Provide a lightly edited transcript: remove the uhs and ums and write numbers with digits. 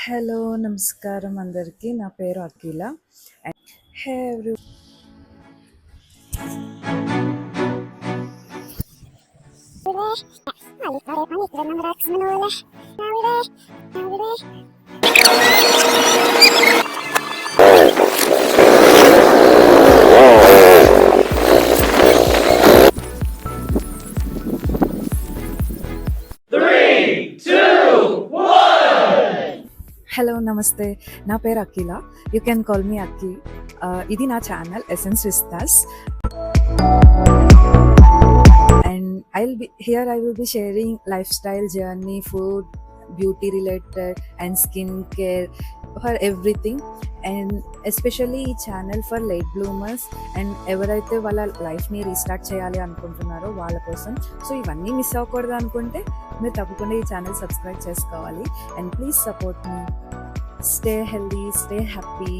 Hello, నమస్కారం అందరికీ. నా పేరు అఖిల. హే ఎవ్రీ హలో, నమస్తే. నా పేరు Akhila. You can call me Akhi. ఇది నా channel Essence Vistas. And I will be sharing lifestyle journey, food, beauty related and skin care, for everything. And especially ఈ channel for late bloomers and ఎవరైతే వాళ్ళ లైఫ్ని restart చేయాలి అనుకుంటున్నారో వాళ్ళ కోసం. సో ఇవన్నీ మిస్ అవ్వకూడదు అనుకుంటే మీరు తప్పకుండా ఈ ఛానల్ సబ్స్క్రైబ్ చేసుకోవాలి. And please support me. Stay healthy, stay happy.